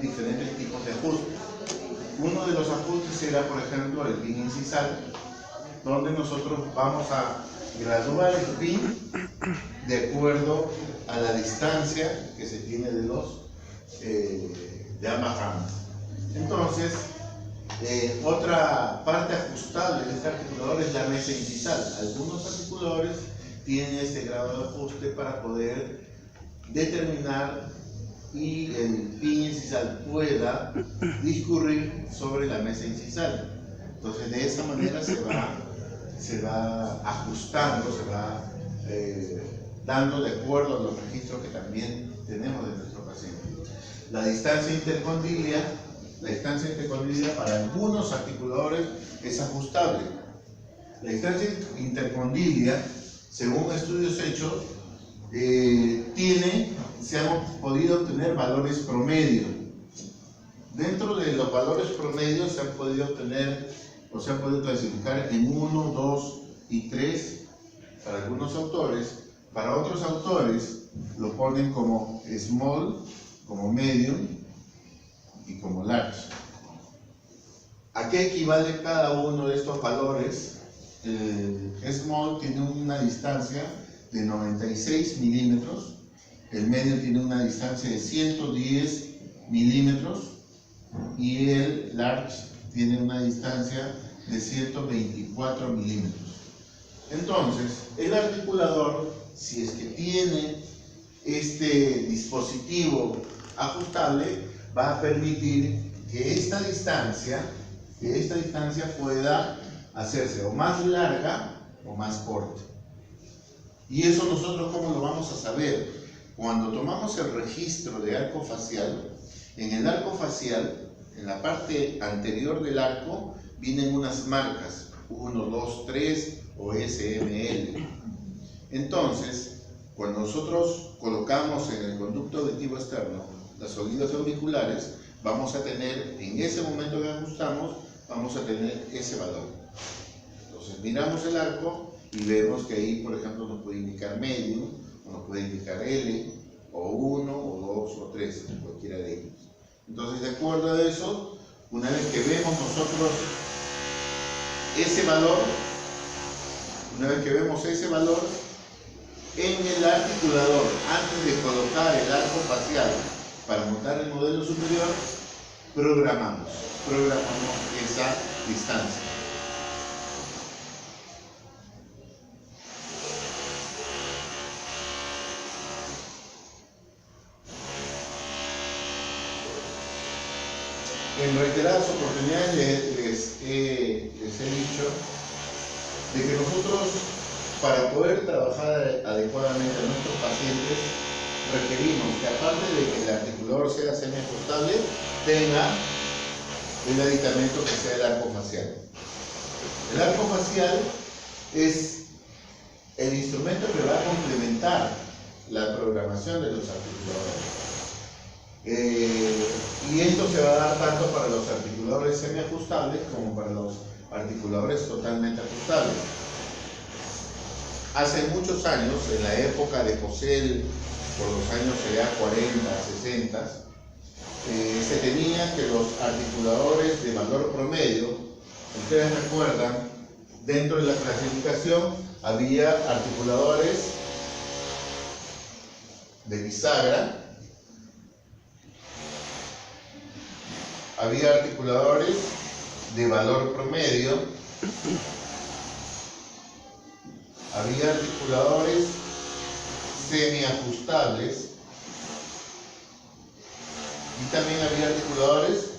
diferentes tipos de ajustes. Uno de los ajustes era, por ejemplo, el pin incisal, donde nosotros vamos a graduar el pin de acuerdo a la distancia que se tiene de ambas ramas. Entonces, otra parte ajustable de este articulador es la mesa incisal. Algunos articuladores tienen este grado de ajuste para poder determinar y el pin incisal pueda discurrir sobre la mesa incisal. Entonces, de esa manera se va ajustando, se va dando de acuerdo a los registros que también tenemos de nuestro paciente. La distancia intercondilia para algunos articuladores es ajustable. La distancia intercondilia, según estudios hechos, se han podido obtener valores promedio. Dentro de los valores promedios se han podido obtener o se han podido clasificar en 1, 2 y 3 para algunos autores. Para otros autores lo ponen como small, como medium y como large. ¿A qué equivale cada uno de estos valores? El small tiene una distancia de 96 milímetros, el medium tiene una distancia de 110 milímetros y el large tiene una distancia de 124 milímetros. Entonces, el articulador, si es que tiene este dispositivo ajustable, va a permitir que esta distancia pueda hacerse o más larga o más corta. Y eso nosotros ¿cómo lo vamos a saber? Cuando tomamos el registro de arco facial, en el arco facial, en la parte anterior del arco, vienen unas marcas, 1, 2, 3 o SML. Entonces, cuando nosotros colocamos en el conducto auditivo externo las oídos auriculares, vamos a tener, en ese momento que ajustamos, vamos a tener ese valor. Entonces, miramos el arco y vemos que ahí, por ejemplo, nos puede indicar medium, o nos puede indicar L, o 1, o 2, o 3, cualquiera de ellos. Entonces, de acuerdo a eso, una vez que vemos nosotros ese valor, en el articulador, antes de colocar el arco facial para montar el modelo superior, programamos esa distancia. En reiteradas oportunidades les he dicho de que nosotros, para poder trabajar adecuadamente a nuestros pacientes, requerimos que, aparte de que el articulador sea semiajustable, tenga el aditamento que sea el arco facial. El arco facial es el instrumento que va a complementar la programación de los articuladores. Y esto se va a dar tanto para los articuladores semiajustables como para los articuladores totalmente ajustables. Hace muchos años, en la época de Pocel, por los años 40, 60, se tenía que los articuladores de valor promedio, ustedes recuerdan, dentro de la clasificación había articuladores de bisagra, había articuladores de valor promedio, había articuladores semiajustables y también había articuladores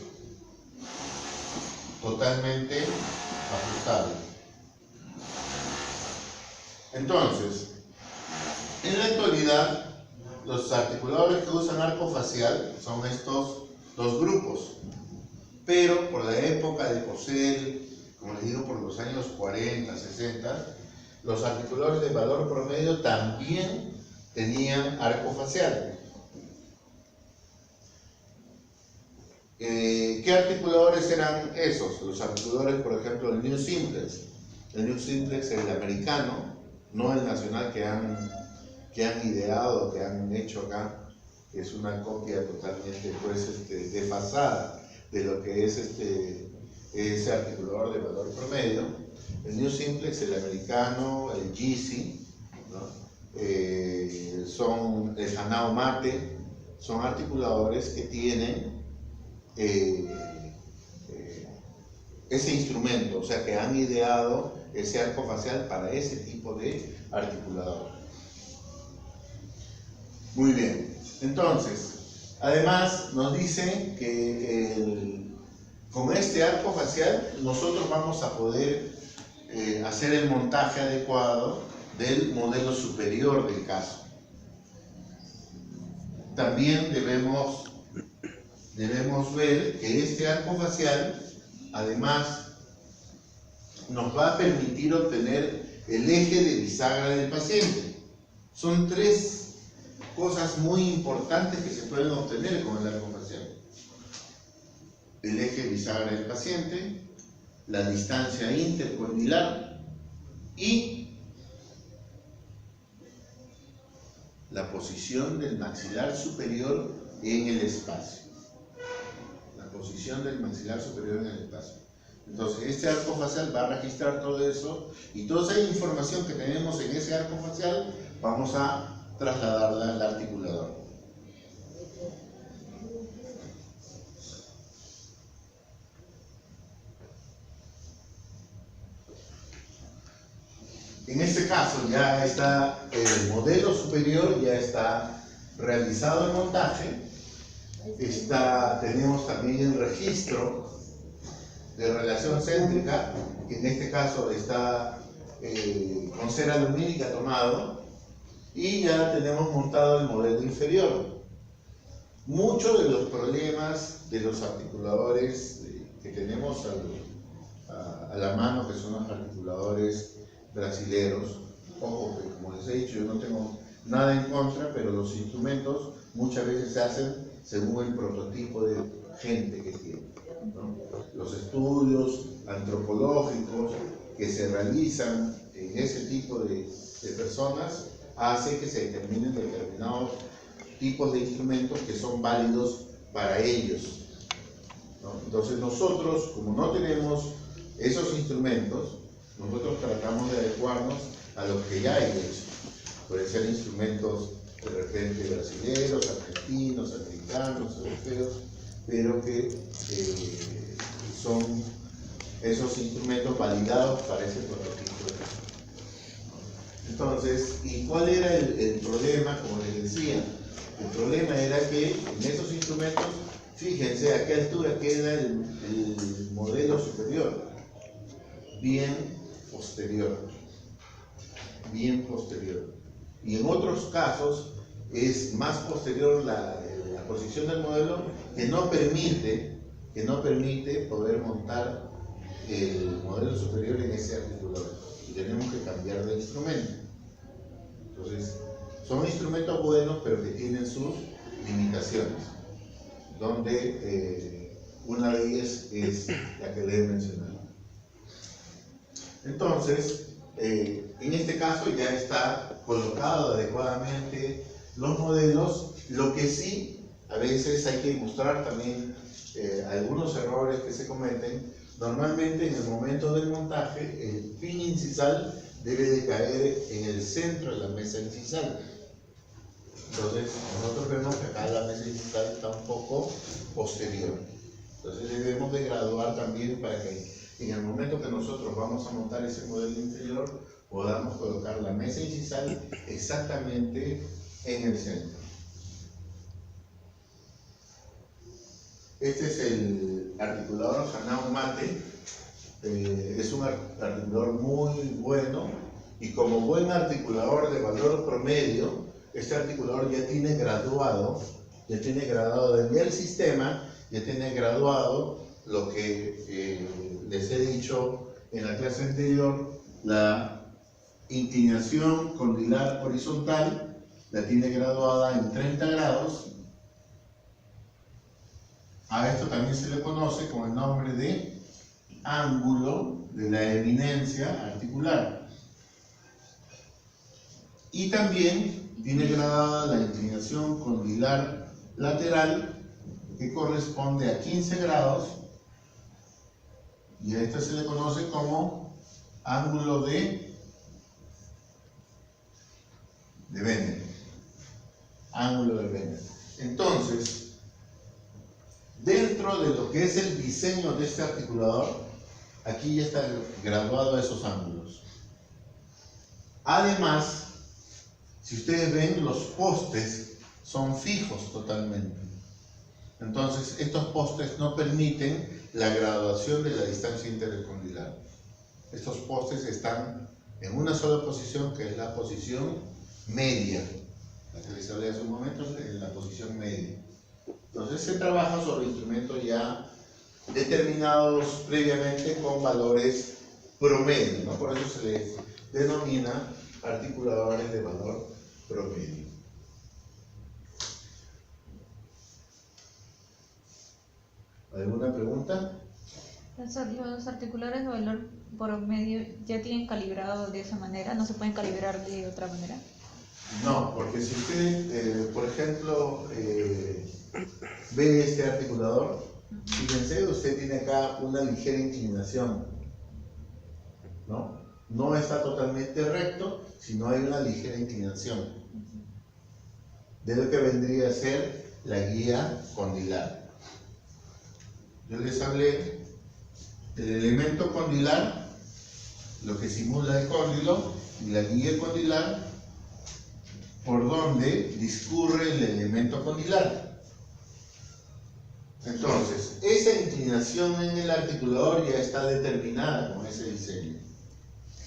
totalmente ajustables. Entonces, en la actualidad, los articuladores que usan arco facial son estos dos grupos. Pero por la época de Pocel, como les digo, por los años 40, 60, los articuladores de valor promedio también tenían arco facial. ¿Qué articuladores eran esos? Los articuladores, por ejemplo, el New Simplex. El New Simplex es el americano, no el nacional que han ideado, que han hecho acá es una copia totalmente pues, desfasada de lo que es ese articulador de valor promedio. El New Simplex, el americano, el GC, ¿no? Son el Hanao Mate, son articuladores que tienen ese instrumento, o sea que han ideado ese arco facial para ese tipo de articulador. Muy bien, entonces, además nos dicen que con este arco facial nosotros vamos a poder hacer el montaje adecuado del modelo superior del caso. También debemos ver que este arco facial además nos va a permitir obtener el eje de bisagra del paciente. Son tres cosas muy importantes que se pueden obtener con el arco facial: el eje bisagra del paciente, la distancia intercondilar y la posición del maxilar superior en el espacio. La posición del maxilar superior en el espacio. Entonces, este arco facial va a registrar todo eso y toda esa información que tenemos en ese arco facial vamos a trasladarla al articulador. En este caso ya está el modelo superior, ya está realizado el montaje, tenemos también el registro de relación céntrica, que en este caso está con cera lumínica tomado, y ya tenemos montado el modelo inferior. Muchos de los problemas de los articuladores que tenemos a la mano, que son los articuladores brasileros, ojo que como les he dicho, yo no tengo nada en contra, pero los instrumentos muchas veces se hacen según el prototipo de gente que tiene, ¿no? Los estudios antropológicos que se realizan en ese tipo de personas hacen que se determinen determinados tipos de instrumentos que son válidos para ellos, ¿no? Entonces nosotros, como no tenemos esos instrumentos, nosotros tratamos de adecuarnos a lo que ya hay hecho. Pueden ser instrumentos de repente brasileños, argentinos, americanos, europeos, pero que son esos instrumentos validados para ese prototipo. Entonces, ¿y cuál era el problema? Como les decía, el problema era que en esos instrumentos, fíjense a qué altura queda el modelo superior. Bien posterior, y en otros casos es más posterior la posición del modelo, que no permite poder montar el modelo superior en ese articulador, y tenemos que cambiar de instrumento. Entonces, son instrumentos buenos, pero que tienen sus limitaciones, donde una de ellas es la que les he mencionado. Entonces, en este caso ya está colocado adecuadamente los modelos. Lo que sí, a veces hay que mostrar también algunos errores que se cometen. Normalmente en el momento del montaje, el pin incisal debe de caer en el centro de la mesa incisal. Entonces, nosotros vemos que acá la mesa incisal está un poco posterior. Entonces debemos de graduar también para que en el momento que nosotros vamos a montar ese modelo inferior, podamos colocar la mesa incisal exactamente en el centro. Este es el articulador Hanao Mate. Es un articulador muy bueno, y como buen articulador de valor promedio, este articulador ya tiene graduado desde el sistema, ya tiene graduado lo que les he dicho en la clase anterior, la inclinación condilar horizontal, la tiene graduada en 30 grados. A esto también se le conoce con el nombre de ángulo de la eminencia articular. Y también tiene gradada la inclinación condilar lateral que corresponde a 15 grados y a este se le conoce como ángulo de Bennett. Ángulo de Bennett. Entonces, dentro de lo que es el diseño de este articulador, aquí ya está graduado esos ángulos. Además, si ustedes ven, los postes son fijos totalmente. Entonces, estos postes no permiten la graduación de la distancia intercondilar. Estos postes están en una sola posición, que es la posición media, la que les hablé hace un momento, en la posición media. Entonces, se trabaja sobre instrumentos ya determinados previamente con valores promedio, ¿no? Por eso se les denomina articuladores de valor promedio. ¿Alguna pregunta? Los articuladores de valor promedio ya tienen calibrado de esa manera, ¿no se pueden calibrar de otra manera? No, porque si usted, por ejemplo, ve este articulador, fíjense, usted tiene acá una ligera inclinación, ¿no? No está totalmente recto, sino hay una ligera inclinación de lo que vendría a ser la guía condilar. Yo les hablé del elemento condilar, lo que simula el cóndilo, y la guía condilar, por donde discurre el elemento condilar. Entonces, esa inclinación en el articulador ya está determinada con ese diseño.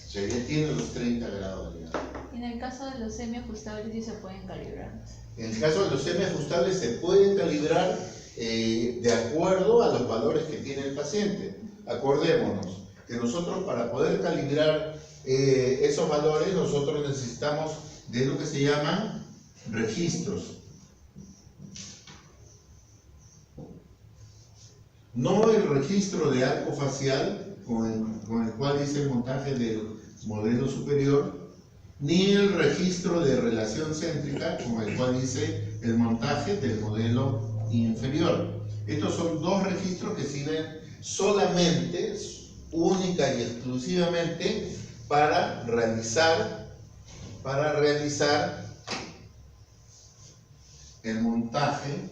O sea, ya tiene los 30 grados ya. En el caso de los semiajustables sí se pueden calibrar. En el caso de los semiajustables se pueden calibrar de acuerdo a los valores que tiene el paciente. Acordémonos que nosotros, para poder calibrar esos valores, nosotros necesitamos de lo que se llaman registros. No el registro de arco facial con el cual hice el montaje del modelo superior, ni el registro de relación céntrica con el cual hice el montaje del modelo inferior. Estos son dos registros que sirven solamente, única y exclusivamente para realizar el montaje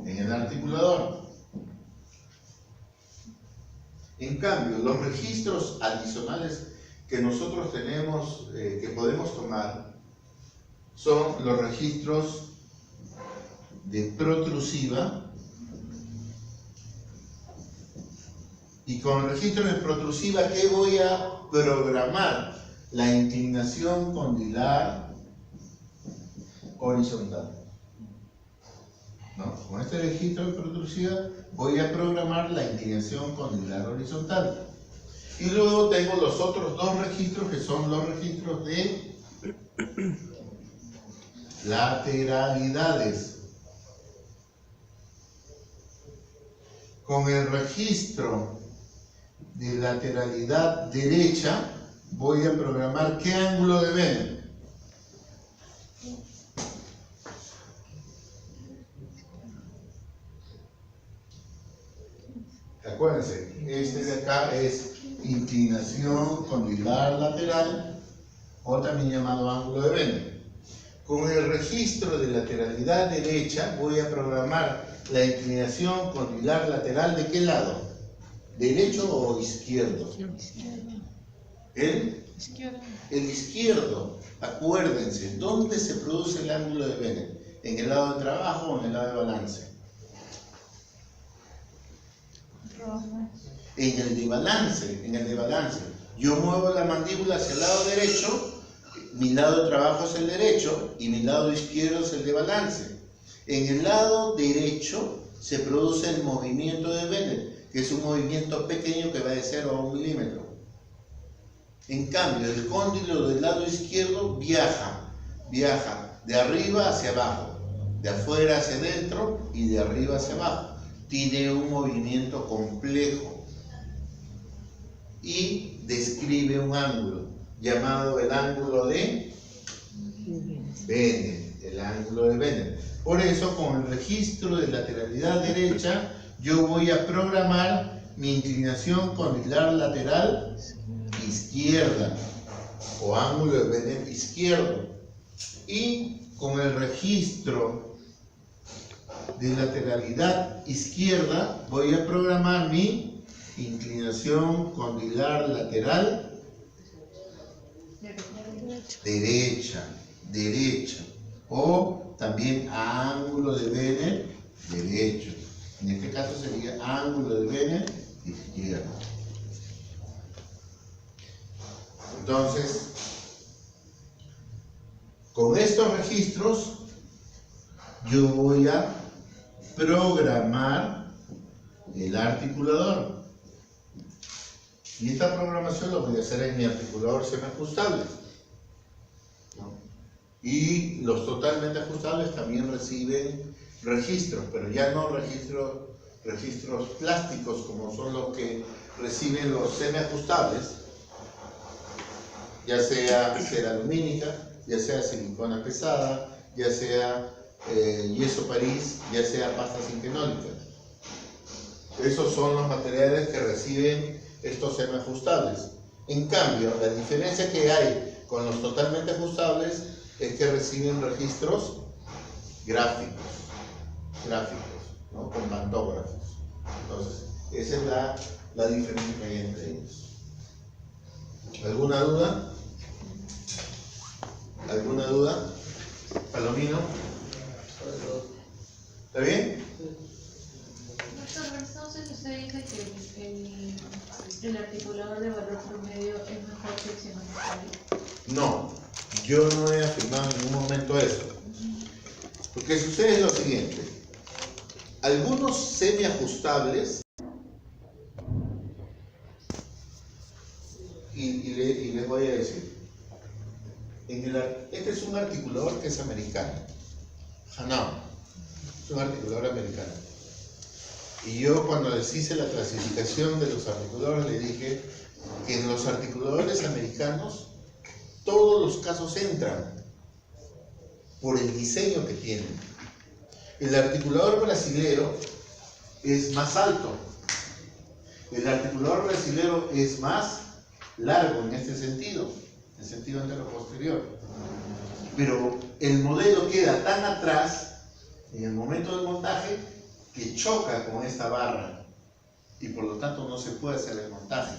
en el articulador. En cambio, los registros adicionales que nosotros tenemos, que podemos tomar, son los registros de protrusiva. Y con el registro de protrusiva, ¿qué voy a programar? La inclinación condilar horizontal. ¿No? Con este registro de protrusiva voy a programar la inclinación condilar horizontal. Y luego tengo los otros dos registros, que son los registros de lateralidades. Con el registro de lateralidad derecha voy a programar qué ángulo de Bennett. Acuérdense, este de acá es inclinación condilar lateral, o también llamado ángulo de Bennett. Con el registro de lateralidad derecha voy a programar la inclinación condilar lateral, ¿de qué lado? ¿Derecho o izquierdo? El izquierdo. Acuérdense, ¿dónde se produce el ángulo de Bennett? ¿En el lado de trabajo o en el lado de balance? En el de balance. Yo muevo la mandíbula hacia el lado derecho, mi lado de trabajo es el derecho y mi lado izquierdo es el de balance. En el lado derecho se produce el movimiento de Bennett, que es un movimiento pequeño que va de 0 a 1 milímetro. En cambio, el cóndilo del lado izquierdo viaja de arriba hacia abajo, de afuera hacia adentro y de arriba hacia abajo. Tiene un movimiento complejo y describe un ángulo llamado el ángulo de Bennett. el ángulo de Bennett. Por eso, con el registro de lateralidad derecha, yo voy a programar mi inclinación condilar lateral izquierda, o ángulo de Bennett izquierdo. Y con el registro de lateralidad izquierda, voy a programar mi inclinación condilar lateral derecha, o también ángulo de Bennett derecho. En este caso sería ángulo de Bennett izquierdo. Entonces, con estos registros yo voy a programar el articulador. Y esta programación lo voy a hacer en mi articulador semiajustable. Y los totalmente ajustables también reciben registros, pero ya no registros plásticos como son los que reciben los semiajustables, ya sea cera lumínica, ya sea silicona pesada, ya sea yeso París, ya sea pasta sinquenólica. Esos son los materiales que reciben estos semiajustables. En cambio, la diferencia que hay con los totalmente ajustables es que reciben registros gráficos, ¿no? Con pantógrafos. Entonces, esa es la diferencia que hay entre ellos. ¿Alguna duda? ¿Alguna duda? Palomino. ¿Está bien? Profesor, entonces usted dice que el articulador de valor promedio es mejor que el semiajustable. No, yo no he afirmado en ningún momento eso. Lo que sucede es lo siguiente. Algunos semiajustables, y les voy a decir, este es un articulador que es americano, Hanau, es un articulador americano. Y yo cuando les hice la clasificación de los articuladores le dije que en los articuladores americanos todos los casos entran por el diseño que tienen. El articulador brasilero es más alto, el articulador brasilero es más largo en este sentido, en sentido antero-posterior, pero el modelo queda tan atrás en el momento del montaje que choca con esta barra y por lo tanto no se puede hacer el montaje.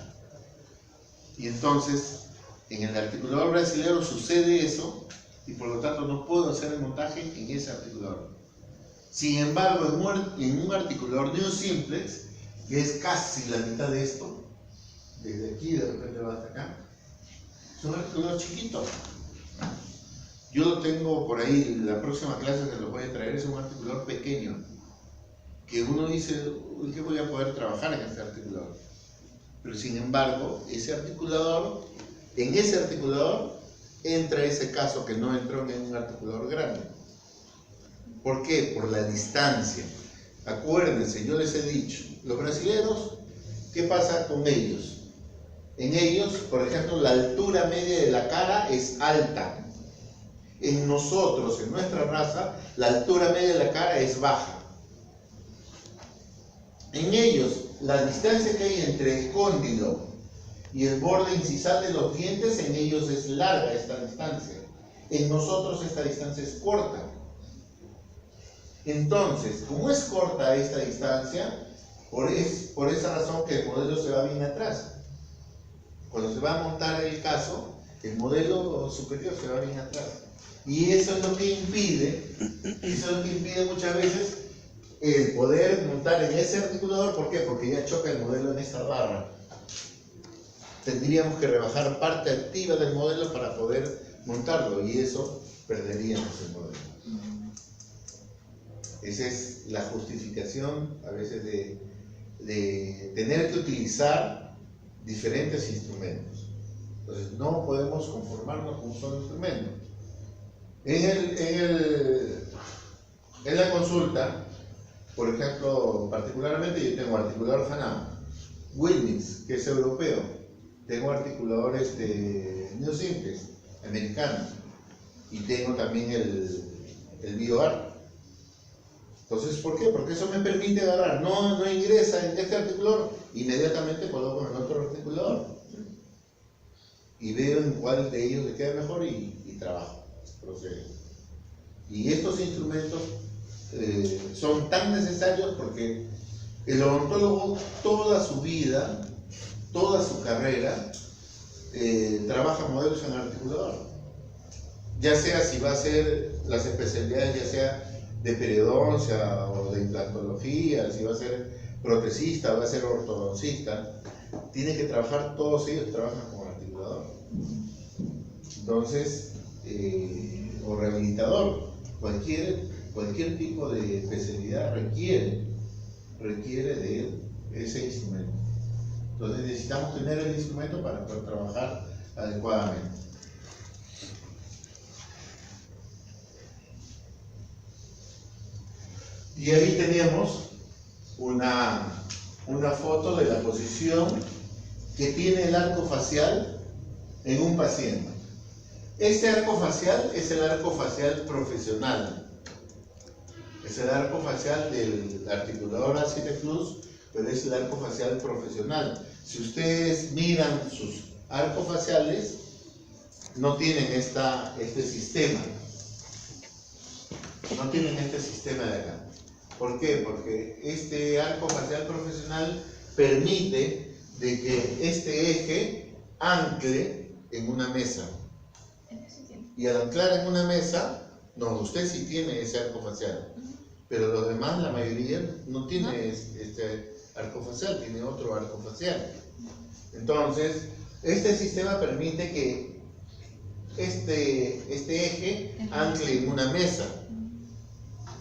Y entonces en el articulador brasilero sucede eso y por lo tanto no puedo hacer el montaje en ese articulador. Sin embargo, en un articulador neosimplex, que es casi la mitad de esto, desde aquí de repente va hasta acá, es un articulador chiquito. Yo lo tengo por ahí, la próxima clase se lo voy a traer, es un articulador pequeño, que uno dice, uy, ¿qué voy a poder trabajar en este articulador? Pero sin embargo, en ese articulador entra ese caso que no entró en un articulador grande. ¿Por qué? Por la distancia. Acuérdense, yo les he dicho, los brasileños, ¿qué pasa con ellos? En ellos, por ejemplo, la altura media de la cara es alta. En nosotros, en nuestra raza, la altura media de la cara es baja. En ellos, la distancia que hay entre el cóndilo y el borde incisal de los dientes, en ellos es larga esta distancia. En nosotros esta distancia es corta. Entonces, como es corta esta distancia, por esa razón que el modelo se va bien atrás. Cuando se va a montar el caso, el modelo superior se va bien atrás. Y eso es lo que impide muchas veces el poder montar en ese articulador. ¿Por qué? Porque ya choca el modelo en esa barra. Tendríamos que rebajar parte activa del modelo para poder montarlo y eso perderíamos el modelo. Esa es la justificación a veces de tener que utilizar diferentes instrumentos. Entonces no podemos conformarnos con un solo instrumento. En la consulta, por ejemplo, particularmente yo tengo articulador Hanau, Wilmix, que es europeo, tengo articuladores neosimplex, americanos, y tengo también el el bioarco. Entonces, ¿por qué? Porque eso me permite agarrar, no ingresa en este articulador, inmediatamente coloco en el otro articulador. Y veo en cuál de ellos le queda mejor y trabajo, procedo. Y estos instrumentos son tan necesarios porque el odontólogo toda su vida, toda su carrera, trabaja modelos en articulador. Ya sea si va a ser las especialidades, ya sea de periodoncia o de implantología, si va a ser protesista, va a ser ortodoncista, tiene que trabajar, todos ellos trabajan con articulador. Entonces, o rehabilitador, cualquier tipo de especialidad requiere de ese instrumento. Entonces necesitamos tener el instrumento para poder trabajar adecuadamente. Y ahí tenemos una foto de la posición que tiene el arco facial en un paciente. Este arco facial es el arco facial profesional. Es el arco facial del articulador Aceteflux, pero es el arco facial profesional. Si ustedes miran sus arcos faciales, no tienen este sistema. No tienen este sistema de acá. ¿Por qué? Porque este arco facial profesional permite de que este eje ancle en una mesa. Y al anclar en una mesa, no, usted sí tiene ese arco facial, pero los demás, la mayoría, no tiene este arco facial, tiene otro arco facial. Entonces, este sistema permite que este eje ancle en una mesa,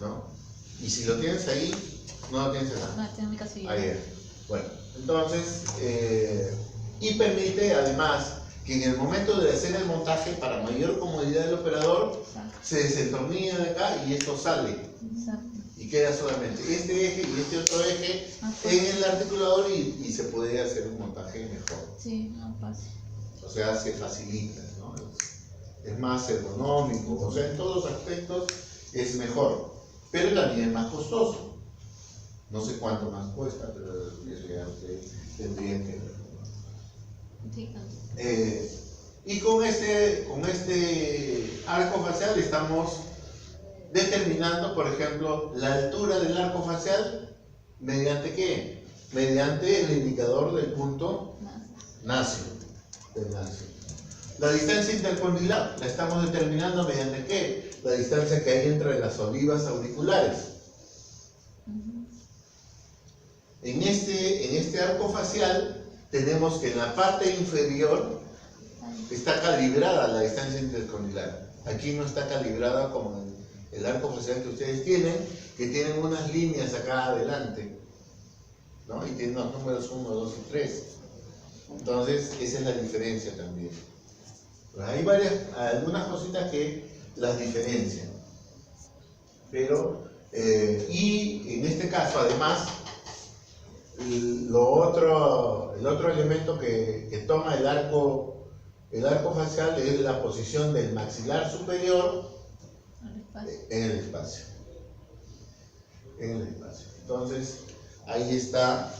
¿no? Y si lo tienes ahí, no lo tienes acá. No, está en mi casilla. Ahí es. Bueno, entonces, y permite además que en el momento de hacer el montaje, para mayor comodidad del operador, se desentornilla de acá y esto sale. Exacto. Y queda solamente este eje y este otro eje en el articulador y se puede hacer un montaje mejor. Sí, no pasa. O sea, se facilita, ¿no? Es más ergonómico, o sea, en todos los aspectos es mejor, pero también es más costoso. No sé cuánto más cuesta, pero eso ya ustedes tendrían que ver. Sí, Y con este arco facial estamos determinando, por ejemplo, la altura del arco facial, ¿mediante qué? Mediante el indicador del punto nacio, del nacio. La distancia intercondilar la estamos determinando mediante qué? La distancia que hay entre las olivas auriculares. En este arco facial tenemos que en la parte inferior está calibrada la distancia intercondilar. Aquí no está calibrada como el arco facial que ustedes tienen, que tienen unas líneas acá adelante, ¿no? Y tienen los números 1, 2 y 3. Entonces, esa es la diferencia también. Pues hay algunas cositas que las diferencian. Pero, y en este caso, además, el otro elemento que toma el arco facial es la posición del maxilar superior en el espacio. Entonces, ahí está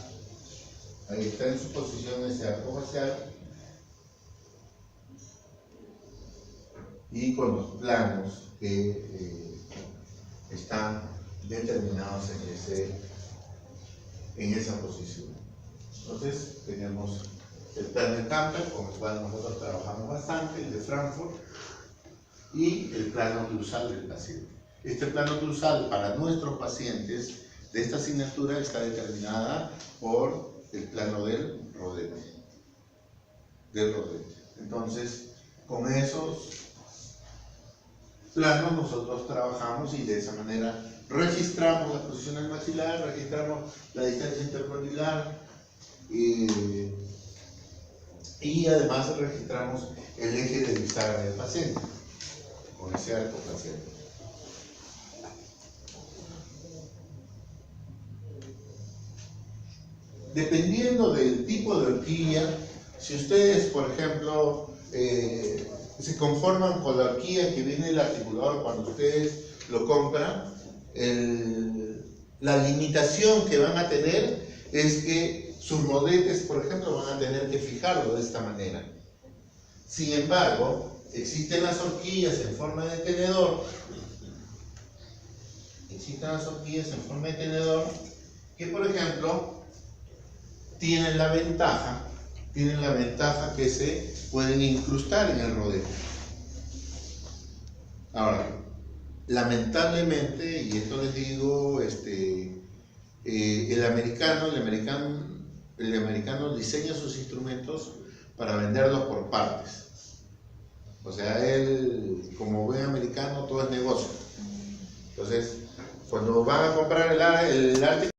en su posición ese arco facial y con los planos que están determinados en esa posición. Entonces, tenemos el plan de Camper, con el cual nosotros trabajamos bastante, el de Frankfurt, y el plano cruzal del paciente. Este plano cruzal para nuestros pacientes de esta asignatura está determinada por el plano del rodete. Entonces, con esos planos nosotros trabajamos y de esa manera registramos la posición del maxilar, registramos la distancia intercondilar y además registramos el eje de bisagra del paciente con ese arco facial. Dependiendo del tipo de horquilla, si ustedes, por ejemplo, se conforman con la horquilla que viene del articulador cuando ustedes lo compra, la limitación que van a tener es que sus modetes, por ejemplo, van a tener que fijarlo de esta manera. Sin embargo, existen las horquillas en forma de tenedor, que, por ejemplo, tienen la ventaja que se pueden incrustar en el rodete. Ahora, lamentablemente, y esto les digo, el americano diseña sus instrumentos para venderlos por partes. O sea, él, como buen americano, todo es negocio. Entonces, cuando van a comprar el arte